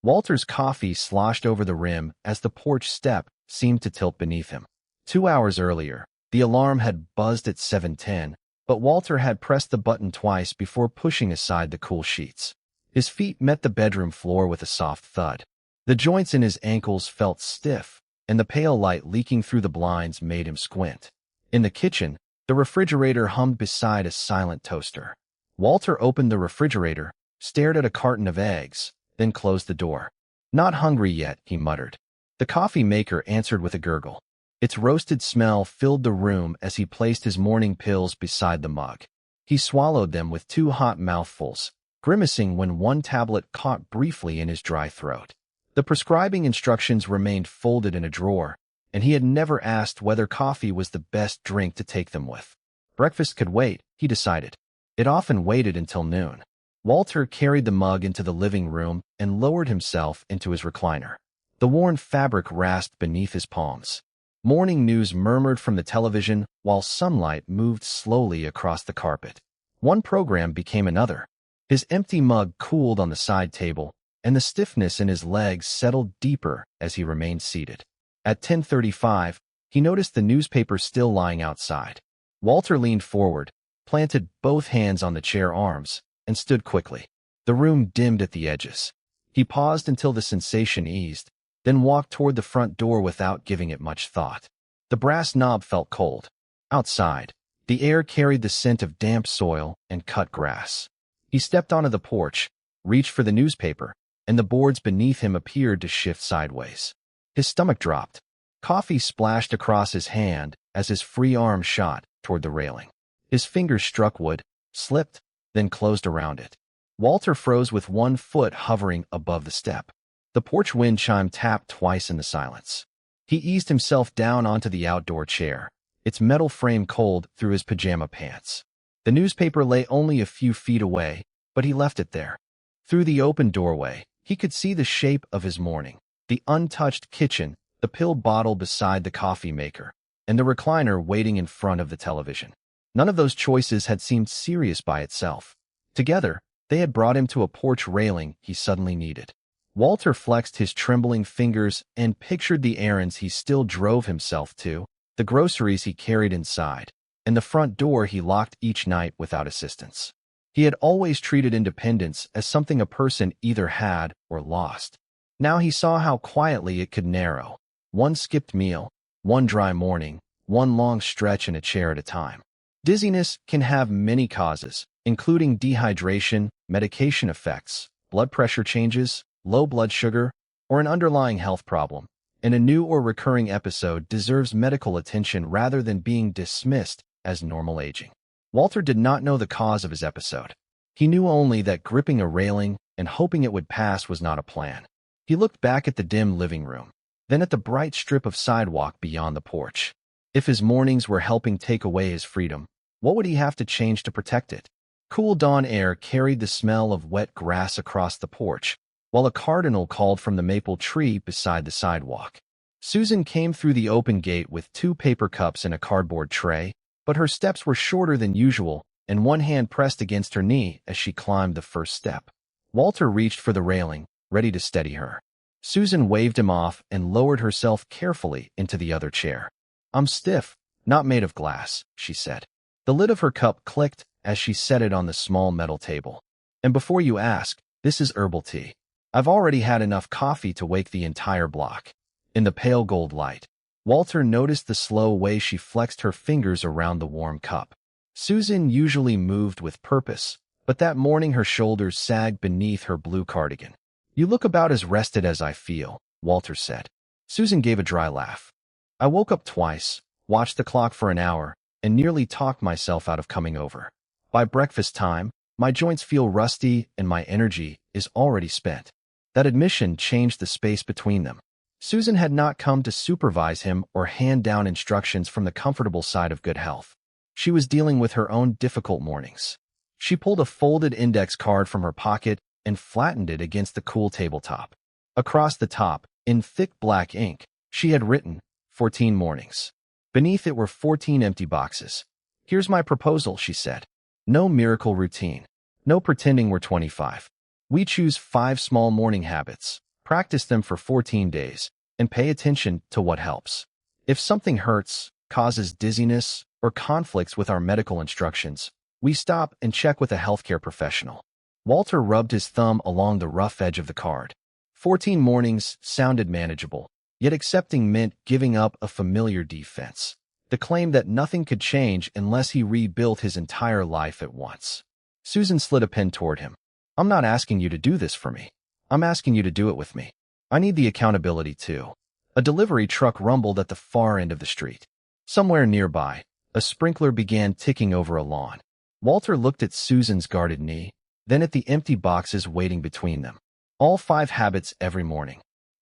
Walter's coffee sloshed over the rim as the porch step seemed to tilt beneath him. 2 hours earlier, the alarm had buzzed at 7:10, but Walter had pressed the button twice before pushing aside the cool sheets. His feet met the bedroom floor with a soft thud. The joints in his ankles felt stiff, and the pale light leaking through the blinds made him squint. In the kitchen, the refrigerator hummed beside a silent toaster. Walter opened the refrigerator, stared at a carton of eggs, then closed the door. "Not hungry yet," he muttered. The coffee maker answered with a gurgle. Its roasted smell filled the room as he placed his morning pills beside the mug. He swallowed them with 2 hot mouthfuls, grimacing when one tablet caught briefly in his dry throat. The prescribing instructions remained folded in a drawer, and he had never asked whether coffee was the best drink to take them with. Breakfast could wait, he decided. It often waited until noon. Walter carried the mug into the living room and lowered himself into his recliner. The worn fabric rasped beneath his palms. Morning news murmured from the television while sunlight moved slowly across the carpet. One program became another. His empty mug cooled on the side table, and the stiffness in his legs settled deeper as he remained seated. At 10:35, he noticed the newspaper still lying outside. Walter leaned forward, planted both hands on the chair arms, and stood quickly. The room dimmed at the edges. He paused until the sensation eased, then walked toward the front door without giving it much thought. The brass knob felt cold. Outside, the air carried the scent of damp soil and cut grass. He stepped onto the porch, reached for the newspaper, and the boards beneath him appeared to shift sideways. His stomach dropped. Coffee splashed across his hand as his free arm shot toward the railing. His fingers struck wood, slipped, then closed around it. Walter froze with one foot hovering above the step. The porch wind chime tapped twice in the silence. He eased himself down onto the outdoor chair, its metal frame cold through his pajama pants. The newspaper lay only a few feet away, but he left it there. Through the open doorway, he could see the shape of his morning, the untouched kitchen, the pill bottle beside the coffee maker, and the recliner waiting in front of the television. None of those choices had seemed serious by itself. Together, they had brought him to a porch railing he suddenly needed. Walter flexed his trembling fingers and pictured the errands he still drove himself to, the groceries he carried inside, and the front door he locked each night without assistance. He had always treated independence as something a person either had or lost. Now he saw how quietly it could narrow. One skipped meal, one dry morning, one long stretch in a chair at a time. Dizziness can have many causes, including dehydration, medication effects, blood pressure changes, low blood sugar, or an underlying health problem, and a new or recurring episode deserves medical attention rather than being dismissed as normal aging. Walter did not know the cause of his episode. He knew only that gripping a railing and hoping it would pass was not a plan. He looked back at the dim living room, then at the bright strip of sidewalk beyond the porch. If his mornings were helping take away his freedom, what would he have to change to protect it? Cool dawn air carried the smell of wet grass across the porch, while a cardinal called from the maple tree beside the sidewalk. Susan came through the open gate with 2 paper cups and a cardboard tray, but her steps were shorter than usual, and one hand pressed against her knee as she climbed the first step. Walter reached for the railing, ready to steady her. Susan waved him off and lowered herself carefully into the other chair. "I'm stiff, not made of glass," she said. The lid of her cup clicked as she set it on the small metal table. "And before you ask, this is herbal tea. I've already had enough coffee to wake the entire block." In the pale gold light, Walter noticed the slow way she flexed her fingers around the warm cup. Susan usually moved with purpose, but that morning her shoulders sagged beneath her blue cardigan. "You look about as rested as I feel," Walter said. Susan gave a dry laugh. "I woke up twice, watched the clock for an hour, and nearly talked myself out of coming over. By breakfast time, my joints feel rusty and my energy is already spent." That admission changed the space between them. Susan had not come to supervise him or hand down instructions from the comfortable side of good health. She was dealing with her own difficult mornings. She pulled a folded index card from her pocket and flattened it against the cool tabletop. Across the top, in thick black ink, she had written, 14 mornings. Beneath it were 14 empty boxes. "Here's my proposal," she said. "No miracle routine. No pretending we're 25. We choose 5 small morning habits, Practice them for 14 days, and pay attention to what helps. If something hurts, causes dizziness, or conflicts with our medical instructions, we stop and check with a healthcare professional. Walter rubbed his thumb along the rough edge of the card. 14 mornings sounded manageable, yet accepting meant giving up a familiar defense. The claim that nothing could change unless he rebuilt his entire life at once. Susan slid a pen toward him. I'm not asking you to do this for me. I'm asking you to do it with me. I need the accountability too. A delivery truck rumbled at the far end of the street. Somewhere nearby, a sprinkler began ticking over a lawn. Walter looked at Susan's guarded knee, then at the empty boxes waiting between them. All 5 habits every morning.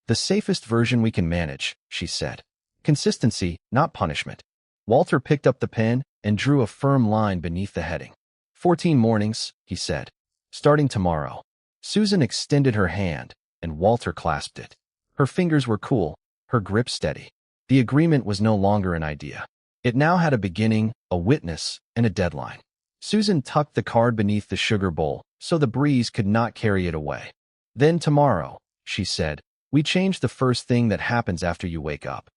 The safest version we can manage, she said. Consistency, not punishment. Walter picked up the pen and drew a firm line beneath the heading. 14 mornings, he said. Starting tomorrow. Susan extended her hand, and Walter clasped it. Her fingers were cool, her grip steady. The agreement was no longer an idea. It now had a beginning, a witness, and a deadline. Susan tucked the card beneath the sugar bowl so the breeze could not carry it away. Then tomorrow, she said, we change the first thing that happens after you wake up.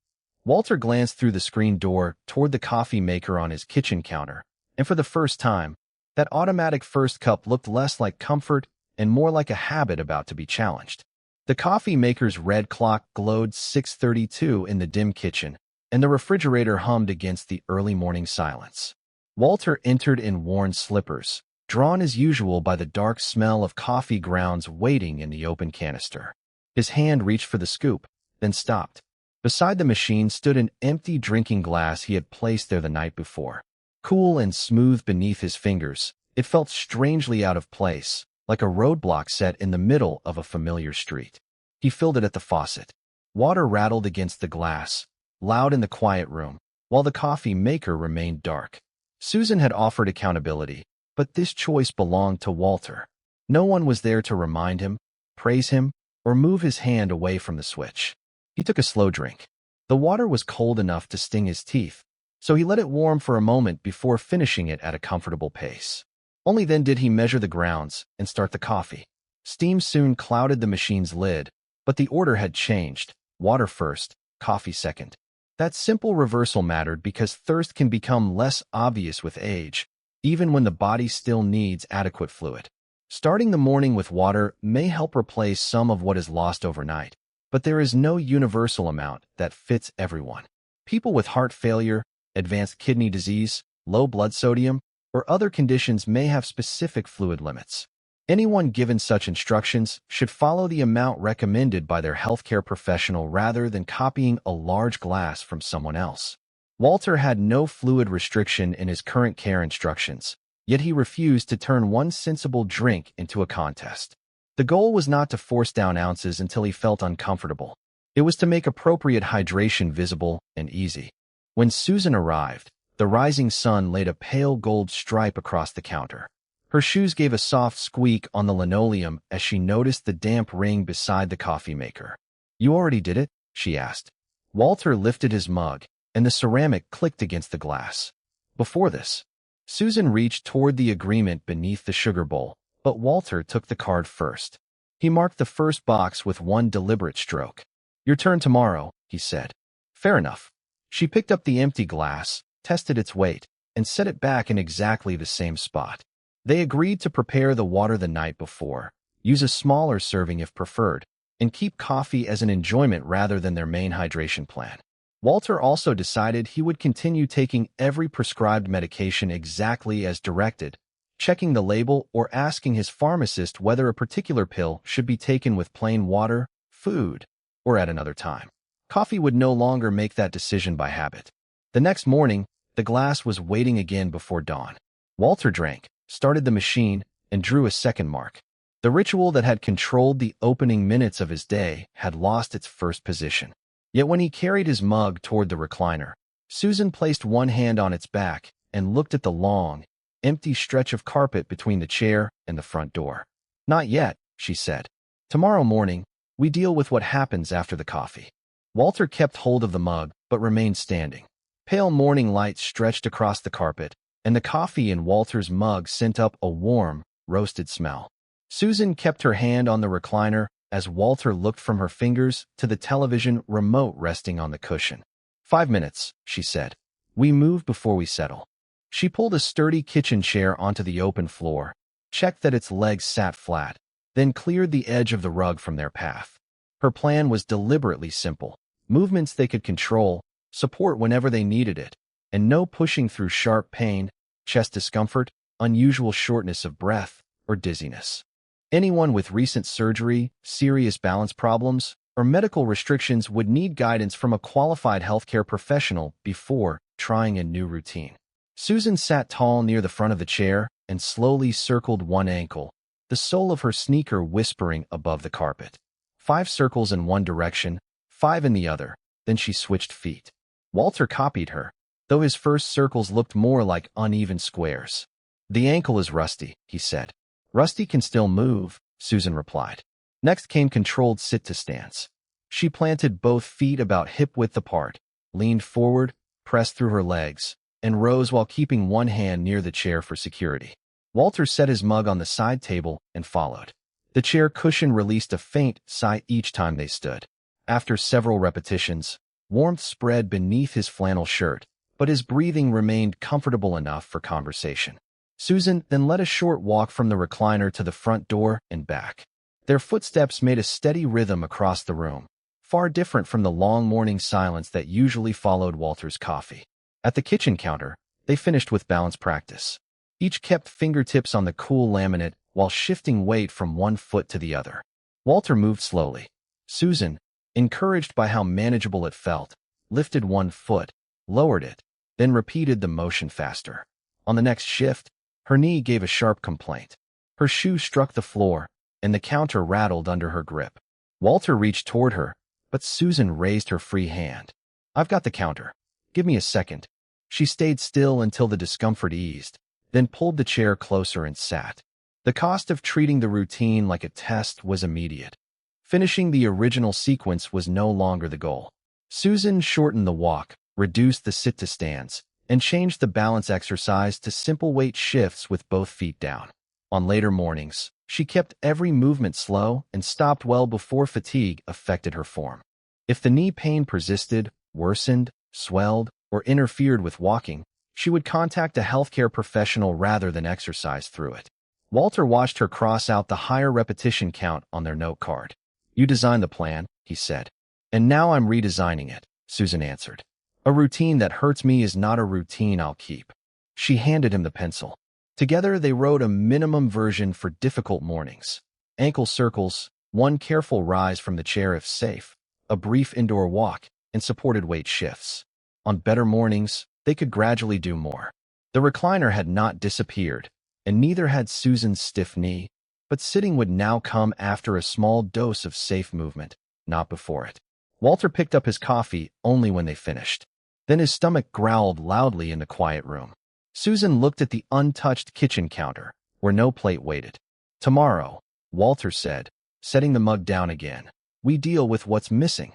Walter glanced through the screen door toward the coffee maker on his kitchen counter, and for the first time, that automatic first cup looked less like comfort and more like a habit about to be challenged. The coffee maker's red clock glowed 6:32 in the dim kitchen, and the refrigerator hummed against the early morning silence. Walter entered in worn slippers, drawn as usual by the dark smell of coffee grounds waiting in the open canister. His hand reached for the scoop, then stopped. Beside the machine stood an empty drinking glass he had placed there the night before. Cool and smooth beneath his fingers, it felt strangely out of place, like a roadblock set in the middle of a familiar street. He filled it at the faucet. Water rattled against the glass, loud in the quiet room, while the coffee maker remained dark. Susan had offered accountability, but this choice belonged to Walter. No one was there to remind him, praise him, or move his hand away from the switch. He took a slow drink. The water was cold enough to sting his teeth, so he let it warm for a moment before finishing it at a comfortable pace. Only then did he measure the grounds and start the coffee. Steam soon clouded the machine's lid, but the order had changed. Water first, coffee second. That simple reversal mattered because thirst can become less obvious with age, even when the body still needs adequate fluid. Starting the morning with water may help replace some of what is lost overnight, but there is no universal amount that fits everyone. People with heart failure, advanced kidney disease, low blood sodium, or other conditions may have specific fluid limits. Anyone given such instructions should follow the amount recommended by their healthcare professional rather than copying a large glass from someone else. Walter had no fluid restriction in his current care instructions, yet he refused to turn one sensible drink into a contest. The goal was not to force down ounces until he felt uncomfortable. It was to make appropriate hydration visible and easy. When Susan arrived, the rising sun laid a pale gold stripe across the counter. Her shoes gave a soft squeak on the linoleum as she noticed the damp ring beside the coffee maker. You already did it? She asked. Walter lifted his mug, and the ceramic clicked against the glass. Before this, Susan reached toward the agreement beneath the sugar bowl, but Walter took the card first. He marked the first box with one deliberate stroke. Your turn tomorrow, he said. Fair enough. She picked up the empty glass, tested its weight, and set it back in exactly the same spot. They agreed to prepare the water the night before, use a smaller serving if preferred, and keep coffee as an enjoyment rather than their main hydration plan. Walter also decided he would continue taking every prescribed medication exactly as directed, checking the label or asking his pharmacist whether a particular pill should be taken with plain water, food, or at another time. Coffee would no longer make that decision by habit. The next morning, the glass was waiting again before dawn. Walter drank, started the machine, and drew a second mark. The ritual that had controlled the opening minutes of his day had lost its first position. Yet when he carried his mug toward the recliner, Susan placed one hand on its back and looked at the long, empty stretch of carpet between the chair and the front door. Not yet, she said. Tomorrow morning, we deal with what happens after the coffee. Walter kept hold of the mug but remained standing. Pale morning light stretched across the carpet, and the coffee in Walter's mug sent up a warm, roasted smell. Susan kept her hand on the recliner, as Walter looked from her fingers to the television remote resting on the cushion. 5 minutes, she said. We move before we settle. She pulled a sturdy kitchen chair onto the open floor, checked that its legs sat flat, then cleared the edge of the rug from their path. Her plan was deliberately simple. Movements they could control, support whenever they needed it, and no pushing through sharp pain, chest discomfort, unusual shortness of breath, or dizziness. Anyone with recent surgery, serious balance problems, or medical restrictions would need guidance from a qualified healthcare professional before trying a new routine. Susan sat tall near the front of the chair and slowly circled one ankle, the sole of her sneaker whispering above the carpet. 5 circles in one direction, 5 in the other, then she switched feet. Walter copied her, though his first circles looked more like uneven squares. The ankle is rusty, he said. Rusty can still move, Susan replied. Next came controlled sit-to-stance. She planted both feet about hip-width apart, leaned forward, pressed through her legs, and rose while keeping one hand near the chair for security. Walter set his mug on the side table and followed. The chair cushion released a faint sigh each time they stood. After several repetitions, warmth spread beneath his flannel shirt, but his breathing remained comfortable enough for conversation. Susan then led a short walk from the recliner to the front door and back. Their footsteps made a steady rhythm across the room, far different from the long morning silence that usually followed Walter's coffee. At the kitchen counter, they finished with balance practice. Each kept fingertips on the cool laminate while shifting weight from one foot to the other. Walter moved slowly. Susan, encouraged by how manageable it felt, lifted one foot, lowered it, then repeated the motion faster. On the next shift, her knee gave a sharp complaint. Her shoe struck the floor, and the counter rattled under her grip. Walter reached toward her, but Susan raised her free hand. I've got the counter. Give me a second. She stayed still until the discomfort eased, then pulled the chair closer and sat. The cost of treating the routine like a test was immediate. Finishing the original sequence was no longer the goal. Susan shortened the walk, reduced the sit-to-stands, and changed the balance exercise to simple weight shifts with both feet down. On later mornings, she kept every movement slow and stopped well before fatigue affected her form. If the knee pain persisted, worsened, swelled, or interfered with walking, she would contact a healthcare professional rather than exercise through it. Walter watched her cross out the higher repetition count on their note card. You designed the plan, he said. And now I'm redesigning it, Susan answered. A routine that hurts me is not a routine I'll keep. She handed him the pencil. Together they wrote a minimum version for difficult mornings. Ankle circles, one careful rise from the chair if safe, a brief indoor walk, and supported weight shifts. On better mornings, they could gradually do more. The recliner had not disappeared, and neither had Susan's stiff knee, but sitting would now come after a small dose of safe movement, not before it. Walter picked up his coffee only when they finished. Then his stomach growled loudly in the quiet room. Susan looked at the untouched kitchen counter, where no plate waited. Tomorrow, Walter said, setting the mug down again, we deal with what's missing.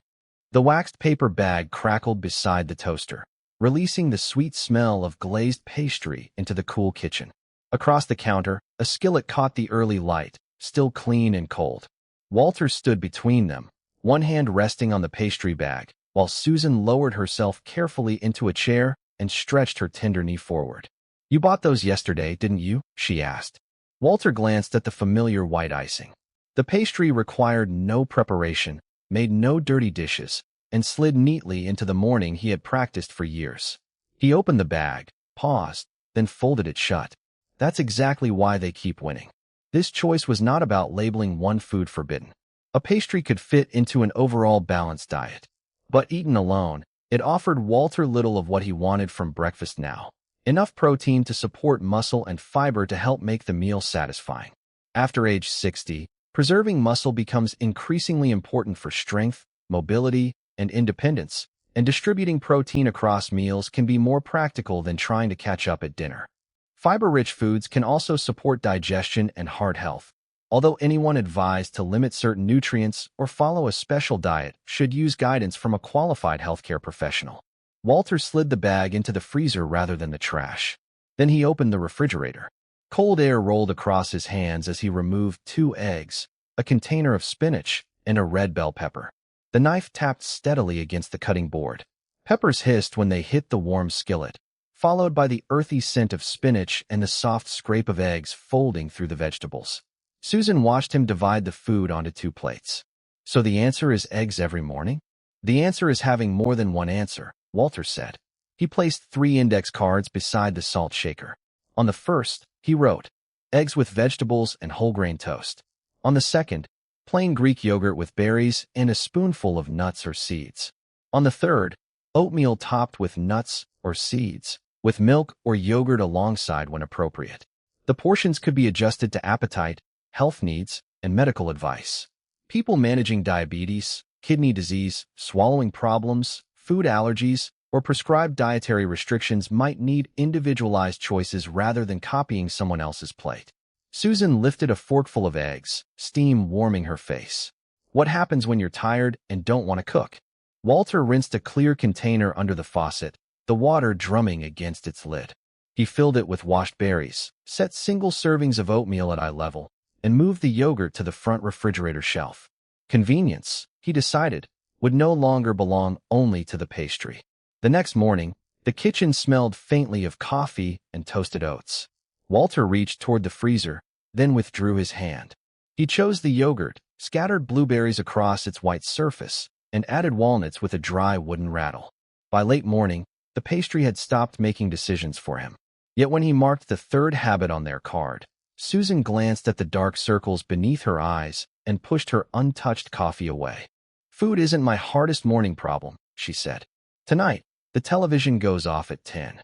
The waxed paper bag crackled beside the toaster, releasing the sweet smell of glazed pastry into the cool kitchen. Across the counter, a skillet caught the early light, still clean and cold. Walter stood between them, one hand resting on the pastry bag, while Susan lowered herself carefully into a chair and stretched her tender knee forward. You bought those yesterday, didn't you? She asked. Walter glanced at the familiar white icing. The pastry required no preparation, made no dirty dishes, and slid neatly into the morning he had practiced for years. He opened the bag, paused, then folded it shut. That's exactly why they keep winning. This choice was not about labeling one food forbidden. A pastry could fit into an overall balanced diet. But eaten alone, it offered Walter little of what he wanted from breakfast now. Enough protein to support muscle and fiber to help make the meal satisfying. After age 60, preserving muscle becomes increasingly important for strength, mobility, and independence, and distributing protein across meals can be more practical than trying to catch up at dinner. Fiber-rich foods can also support digestion and heart health, although anyone advised to limit certain nutrients or follow a special diet should use guidance from a qualified healthcare professional. Walter slid the bag into the freezer rather than the trash. Then he opened the refrigerator. Cold air rolled across his hands as he removed 2 eggs, a container of spinach, and a red bell pepper. The knife tapped steadily against the cutting board. Peppers hissed when they hit the warm skillet, followed by the earthy scent of spinach and the soft scrape of eggs folding through the vegetables. Susan watched him divide the food onto 2 plates. So the answer is eggs every morning? The answer is having more than one answer, Walter said. He placed 3 index cards beside the salt shaker. On the first, he wrote, eggs with vegetables and whole grain toast. On the second, plain Greek yogurt with berries and a spoonful of nuts or seeds. On the third, oatmeal topped with nuts or seeds, with milk or yogurt alongside when appropriate. The portions could be adjusted to appetite, health needs, and medical advice. People managing diabetes, kidney disease, swallowing problems, food allergies, or prescribed dietary restrictions might need individualized choices rather than copying someone else's plate. Susan lifted a forkful of eggs, steam warming her face. What happens when you're tired and don't want to cook? Walter rinsed a clear container under the faucet, the water drumming against its lid. He filled it with washed berries, set single servings of oatmeal at eye level, and moved the yogurt to the front refrigerator shelf. Convenience, he decided, would no longer belong only to the pastry. The next morning, the kitchen smelled faintly of coffee and toasted oats. Walter reached toward the freezer, then withdrew his hand. He chose the yogurt, scattered blueberries across its white surface, and added walnuts with a dry wooden rattle. By late morning, the pastry had stopped making decisions for him. Yet when he marked the 3rd habit on their card, Susan glanced at the dark circles beneath her eyes and pushed her untouched coffee away. Food isn't my hardest morning problem, she said. Tonight, the television goes off at 10.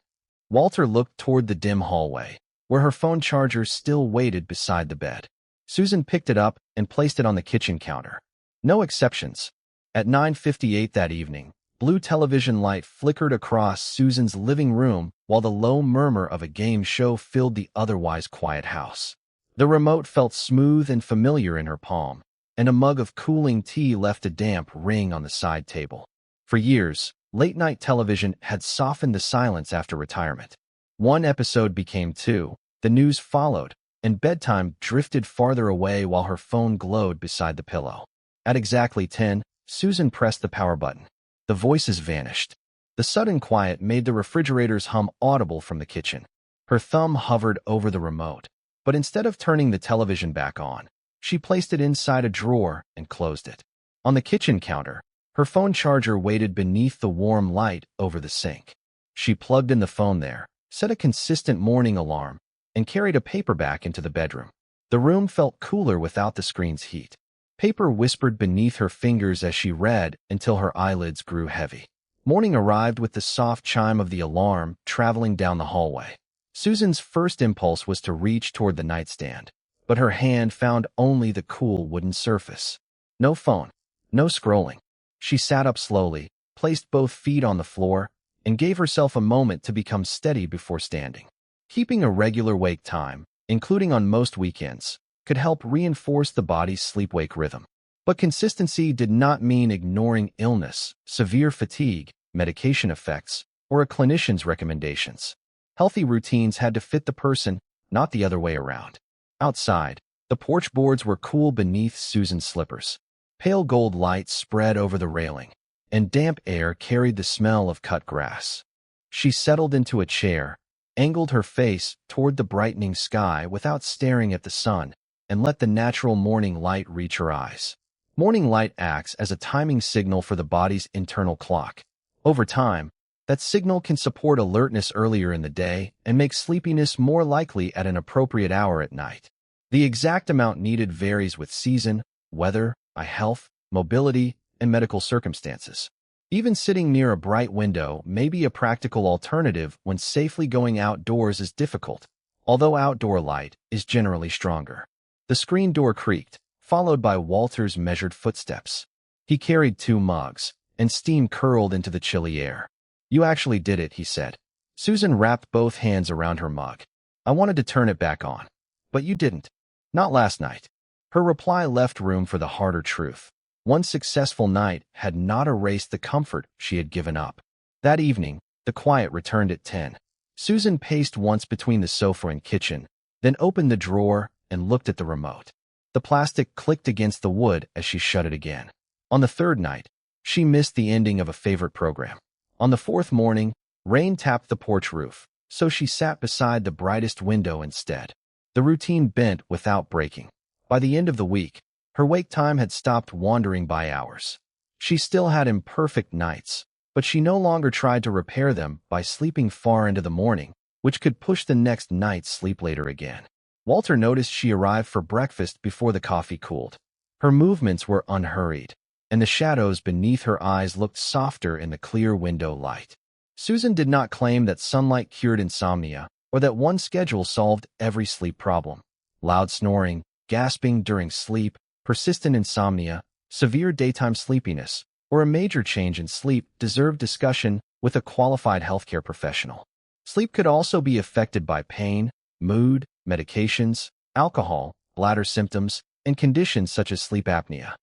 Walter looked toward the dim hallway, where her phone charger still waited beside the bed. Susan picked it up and placed it on the kitchen counter. No exceptions. At 9:58 that evening, blue television light flickered across Susan's living room while the low murmur of a game show filled the otherwise quiet house. The remote felt smooth and familiar in her palm, and a mug of cooling tea left a damp ring on the side table. For years, late-night television had softened the silence after retirement. 1 episode became 2, the news followed, and bedtime drifted farther away while her phone glowed beside the pillow. At exactly 10, Susan pressed the power button. The voices vanished. The sudden quiet made the refrigerator's hum audible from the kitchen. Her thumb hovered over the remote, but instead of turning the television back on, she placed it inside a drawer and closed it. On the kitchen counter, her phone charger waited beneath the warm light over the sink. She plugged in the phone there, set a consistent morning alarm, and carried a paperback into the bedroom. The room felt cooler without the screen's heat. Paper whispered beneath her fingers as she read until her eyelids grew heavy. Morning arrived with the soft chime of the alarm traveling down the hallway. Susan's first impulse was to reach toward the nightstand, but her hand found only the cool wooden surface. No phone, no scrolling. She sat up slowly, placed both feet on the floor, and gave herself a moment to become steady before standing. Keeping a regular wake time, including on most weekends, could help reinforce the body's sleep-wake rhythm. But consistency did not mean ignoring illness, severe fatigue, medication effects, or a clinician's recommendations. Healthy routines had to fit the person, not the other way around. Outside, the porch boards were cool beneath Susan's slippers. Pale gold light spread over the railing, and damp air carried the smell of cut grass. She settled into a chair, angled her face toward the brightening sky without staring at the sun, and let the natural morning light reach her eyes. Morning light acts as a timing signal for the body's internal clock. Over time, that signal can support alertness earlier in the day and make sleepiness more likely at an appropriate hour at night. The exact amount needed varies with season, weather, eye health, mobility, and medical circumstances. Even sitting near a bright window may be a practical alternative when safely going outdoors is difficult, although outdoor light is generally stronger. The screen door creaked, followed by Walter's measured footsteps. He carried 2 mugs, and steam curled into the chilly air. "You actually did it," he said. Susan wrapped both hands around her mug. "I wanted to turn it back on. But you didn't. Not last night." Her reply left room for the harder truth. One successful night had not erased the comfort she had given up. That evening, the quiet returned at 10. Susan paced once between the sofa and kitchen, then opened the drawer and looked at the remote. The plastic clicked against the wood as she shut it again. On the third night, she missed the ending of a favorite program. On the fourth morning, rain tapped the porch roof, so she sat beside the brightest window instead. The routine bent without breaking. By the end of the week, her wake time had stopped wandering by hours. She still had imperfect nights, but she no longer tried to repair them by sleeping far into the morning, which could push the next night's sleep later again. Walter noticed she arrived for breakfast before the coffee cooled. Her movements were unhurried, and the shadows beneath her eyes looked softer in the clear window light. Susan did not claim that sunlight cured insomnia or that one schedule solved every sleep problem. Loud snoring, gasping during sleep, persistent insomnia, severe daytime sleepiness, or a major change in sleep deserved discussion with a qualified healthcare professional. Sleep could also be affected by pain, mood, medications, alcohol, bladder symptoms, and conditions such as sleep apnea.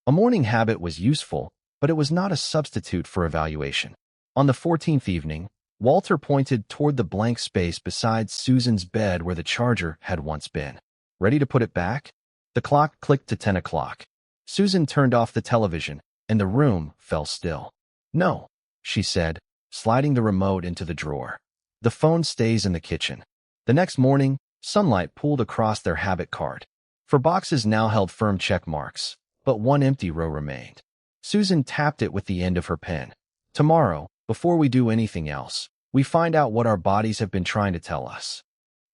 A morning habit was useful, but it was not a substitute for evaluation. On the 14th evening, Walter pointed toward the blank space beside Susan's bed where the charger had once been. Ready to put it back? The clock clicked to 10 o'clock. Susan turned off the television, and the room fell still. "No," she said, sliding the remote into the drawer. "The phone stays in the kitchen." The next morning, sunlight pooled across their habit card. For boxes now held firm check marks, but one empty row remained. Susan tapped it with the end of her pen. "Tomorrow, before we do anything else, we find out what our bodies have been trying to tell us."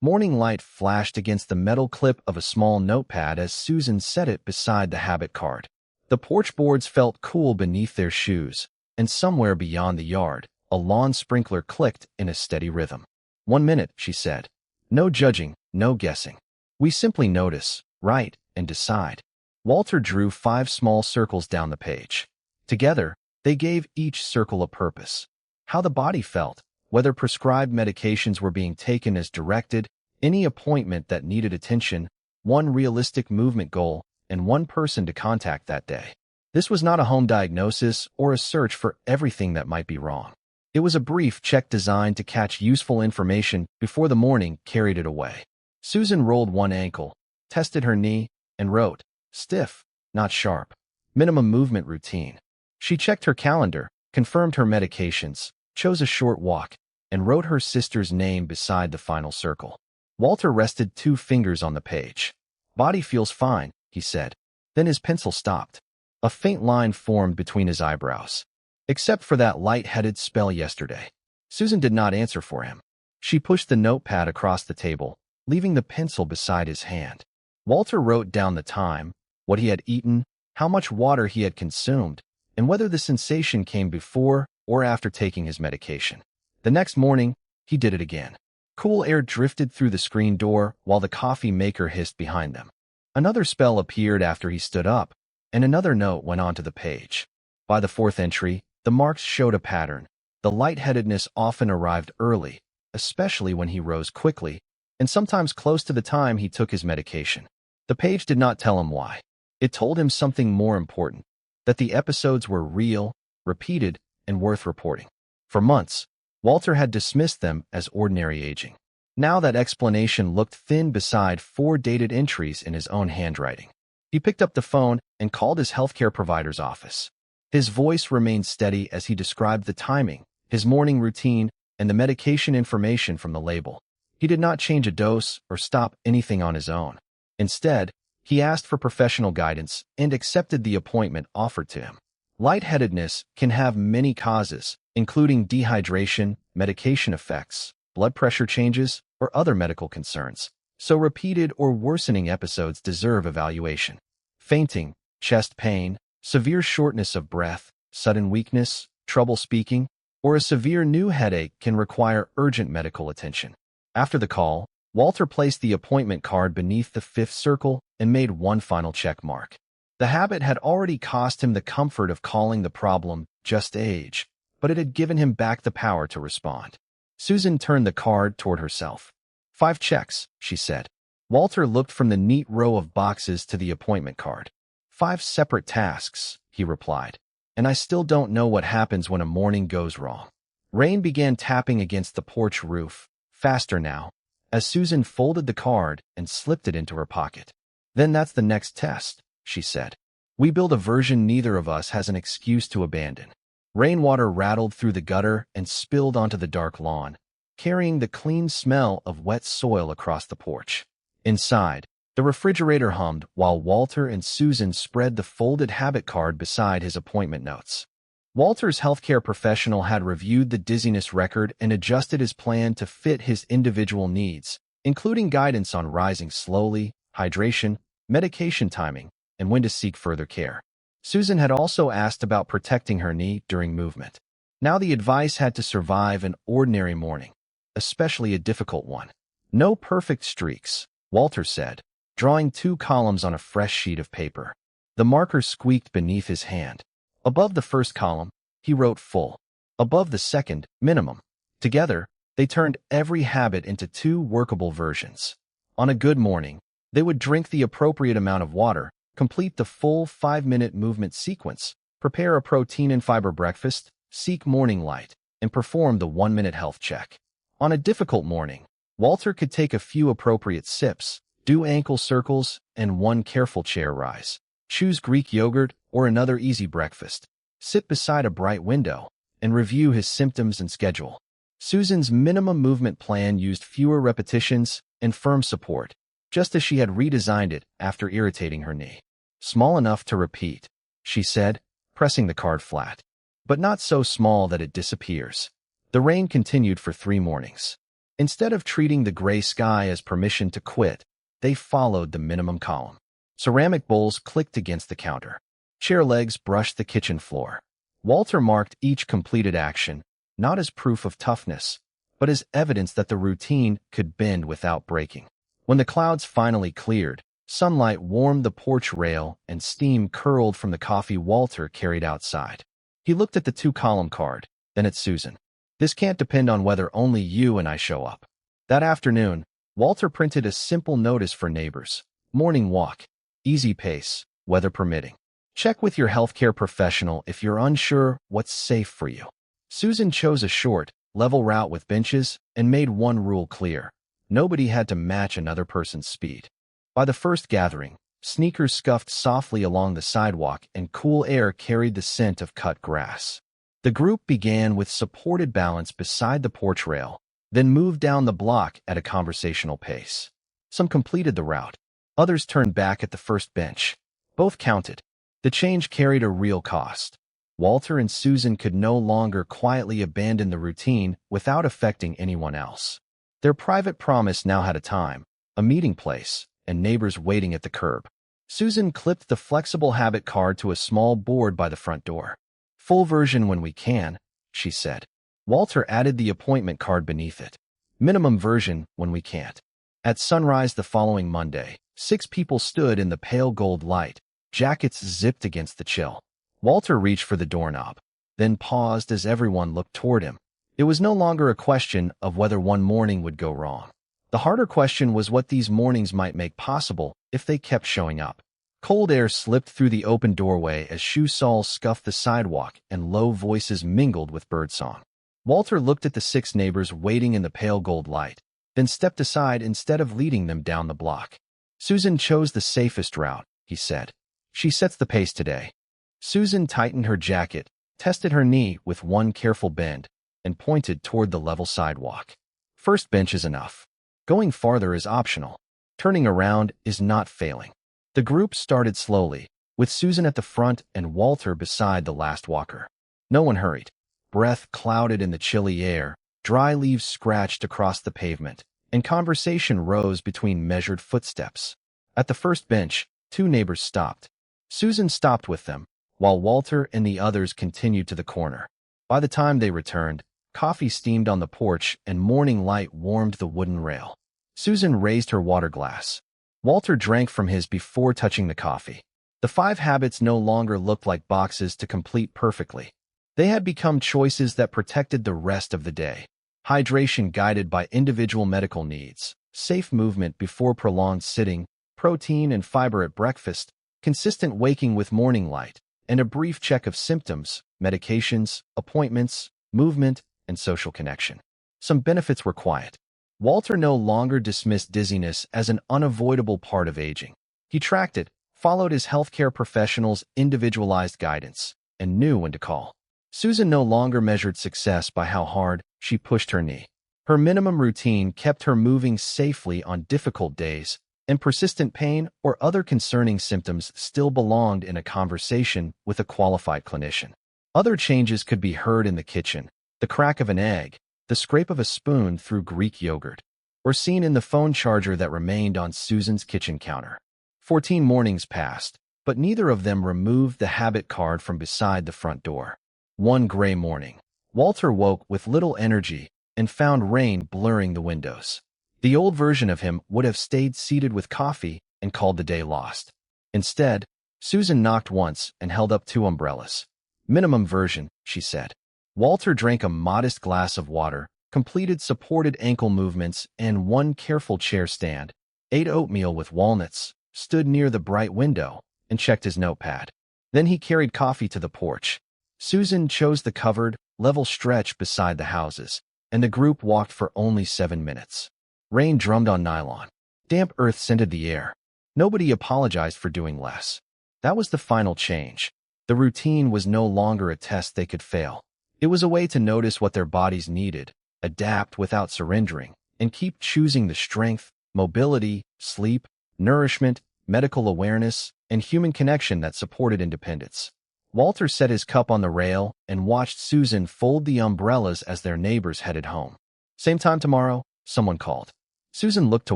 Morning light flashed against the metal clip of a small notepad as Susan set it beside the habit card. The porch boards felt cool beneath their shoes, and somewhere beyond the yard, a lawn sprinkler clicked in a steady rhythm. "1 minute," she said. "No judging, no guessing. We simply notice, write, and decide." Walter drew 5 small circles down the page. Together, they gave each circle a purpose. How the body felt, whether prescribed medications were being taken as directed, any appointment that needed attention, one realistic movement goal, and one person to contact that day. This was not a home diagnosis or a search for everything that might be wrong. It was a brief check designed to catch useful information before the morning carried it away. Susan rolled one ankle, tested her knee, and wrote, "Stiff, not sharp. Minimum movement routine." She checked her calendar, confirmed her medications, chose a short walk, and wrote her sister's name beside the final circle. Walter rested 2 fingers on the page. "Body feels fine," he said. Then his pencil stopped. A faint line formed between his eyebrows. "Except for that light-headed spell yesterday." Susan did not answer for him. She pushed the notepad across the table, leaving the pencil beside his hand. Walter wrote down the time, what he had eaten, how much water he had consumed, and whether the sensation came before or after taking his medication. The next morning, he did it again. Cool air drifted through the screen door while the coffee maker hissed behind them. Another spell appeared after he stood up, and another note went onto the page. By the 4th entry, the marks showed a pattern. The lightheadedness often arrived early, especially when he rose quickly, and sometimes close to the time he took his medication. The page did not tell him why. It told him something more important, that the episodes were real, repeated, and worth reporting. For months, Walter had dismissed them as ordinary aging. Now that explanation looked thin beside 4 dated entries in his own handwriting. He picked up the phone and called his healthcare provider's office. His voice remained steady as he described the timing, his morning routine, and the medication information from the label. He did not change a dose or stop anything on his own. Instead, he asked for professional guidance and accepted the appointment offered to him. Lightheadedness can have many causes, including dehydration, medication effects, blood pressure changes, or other medical concerns, so repeated or worsening episodes deserve evaluation. Fainting, chest pain, severe shortness of breath, sudden weakness, trouble speaking, or a severe new headache can require urgent medical attention. After the call, Walter placed the appointment card beneath the 5th circle and made one final check mark. The habit had already cost him the comfort of calling the problem just age, but it had given him back the power to respond. Susan turned the card toward herself. 5 checks, she said. Walter looked from the neat row of boxes to the appointment card. 5 separate tasks, he replied, and I still don't know what happens when a morning goes wrong. Rain began tapping against the porch roof, faster now, as Susan folded the card and slipped it into her pocket. Then that's the next test, she said. We build a version neither of us has an excuse to abandon. Rainwater rattled through the gutter and spilled onto the dark lawn, carrying the clean smell of wet soil across the porch. Inside, the refrigerator hummed while Walter and Susan spread the folded habit card beside his appointment notes. Walter's healthcare professional had reviewed the dizziness record and adjusted his plan to fit his individual needs, including guidance on rising slowly, hydration, medication timing, and when to seek further care. Susan had also asked about protecting her knee during movement. Now the advice had to survive an ordinary morning, especially a difficult one. No perfect streaks, Walter said, drawing 2 columns on a fresh sheet of paper. The marker squeaked beneath his hand. Above the first column, he wrote full. Above the second, minimum. Together, they turned every habit into 2 workable versions. On a good morning, they would drink the appropriate amount of water, complete the full 5-minute movement sequence, prepare a protein and fiber breakfast, seek morning light, and perform the 1-minute health check. On a difficult morning, Walter could take a few appropriate sips, do ankle circles, and 1 careful chair rise. Choose Greek yogurt or another easy breakfast. Sit beside a bright window and review his symptoms and schedule. Susan's minimum movement plan used fewer repetitions and firm support, just as she had redesigned it after irritating her knee. Small enough to repeat, she said, pressing the card flat, but not so small that it disappears. The rain continued for 3 mornings. Instead of treating the gray sky as permission to quit, they followed the minimum column. Ceramic bowls clicked against the counter. Chair legs brushed the kitchen floor. Walter marked each completed action, not as proof of toughness, but as evidence that the routine could bend without breaking. When the clouds finally cleared, sunlight warmed the porch rail and steam curled from the coffee Walter carried outside. He looked at the 2-column card, then at Susan. This can't depend on whether only you and I show up. That afternoon, Walter printed a simple notice for neighbors. Morning walk. Easy pace, weather permitting. Check with your healthcare professional if you're unsure what's safe for you. Susan chose a short, level route with benches and made one rule clear. Nobody had to match another person's speed. By the first gathering, sneakers scuffed softly along the sidewalk and cool air carried the scent of cut grass. The group began with supported balance beside the porch rail, then moved down the block at a conversational pace. Some completed the route. Others turned back at the first bench. Both counted. The change carried a real cost. Walter and Susan could no longer quietly abandon the routine without affecting anyone else. Their private promise now had a time, a meeting place, and neighbors waiting at the curb. Susan clipped the flexible habit card to a small board by the front door. Full version when we can, she said. Walter added the appointment card beneath it. Minimum version when we can't. At sunrise the following Monday, 6 people stood in the pale gold light, jackets zipped against the chill. Walter reached for the doorknob, then paused as everyone looked toward him. It was no longer a question of whether one morning would go wrong. The harder question was what these mornings might make possible if they kept showing up. Cold air slipped through the open doorway as shoe soles scuffed the sidewalk and low voices mingled with birdsong. Walter looked at the 6 neighbors waiting in the pale gold light, then stepped aside instead of leading them down the block. Susan chose the safest route, he said. She sets the pace today. Susan tightened her jacket, tested her knee with one careful bend, and pointed toward the level sidewalk. First bench is enough. Going farther is optional. Turning around is not failing. The group started slowly, with Susan at the front and Walter beside the last walker. No one hurried. Breath clouded in the chilly air, dry leaves scratched across the pavement, and conversation rose between measured footsteps. At the first bench, 2 neighbors stopped. Susan stopped with them, while Walter and the others continued to the corner. By the time they returned, coffee steamed on the porch and morning light warmed the wooden rail. Susan raised her water glass. Walter drank from his before touching the coffee. The 5 habits no longer looked like boxes to complete perfectly. They had become choices that protected the rest of the day. Hydration guided by individual medical needs, safe movement before prolonged sitting, protein and fiber at breakfast, consistent waking with morning light, and a brief check of symptoms, medications, appointments, movement, and social connection. Some benefits were quiet. Walter no longer dismissed dizziness as an unavoidable part of aging. He tracked it, followed his healthcare professional's individualized guidance, and knew when to call. Susan no longer measured success by how hard she pushed her knee. Her minimum routine kept her moving safely on difficult days, and persistent pain or other concerning symptoms still belonged in a conversation with a qualified clinician. Other changes could be heard in the kitchen, the crack of an egg, the scrape of a spoon through Greek yogurt, or seen in the phone charger that remained on Susan's kitchen counter. 14 mornings passed, but neither of them removed the habit card from beside the front door. One gray morning, Walter woke with little energy and found rain blurring the windows. The old version of him would have stayed seated with coffee and called the day lost. Instead, Susan knocked once and held up 2 umbrellas. Minimum version, she said. Walter drank a modest glass of water, completed supported ankle movements and 1 careful chair stand, ate oatmeal with walnuts, stood near the bright window, and checked his notepad. Then he carried coffee to the porch. Susan chose the covered, level stretch beside the houses, and the group walked for only 7 minutes. Rain drummed on nylon. Damp earth scented the air. Nobody apologized for doing less. That was the final change. The routine was no longer a test they could fail. It was a way to notice what their bodies needed, adapt without surrendering, and keep choosing the strength, mobility, sleep, nourishment, medical awareness, and human connection that supported independence. Walter set his cup on the rail and watched Susan fold the umbrellas as their neighbors headed home. Same time tomorrow, someone called. Susan looked to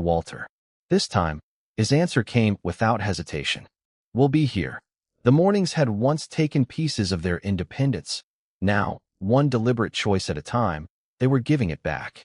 Walter. This time, his answer came without hesitation. We'll be here. The mornings had once taken pieces of their independence. Now, one deliberate choice at a time, they were giving it back.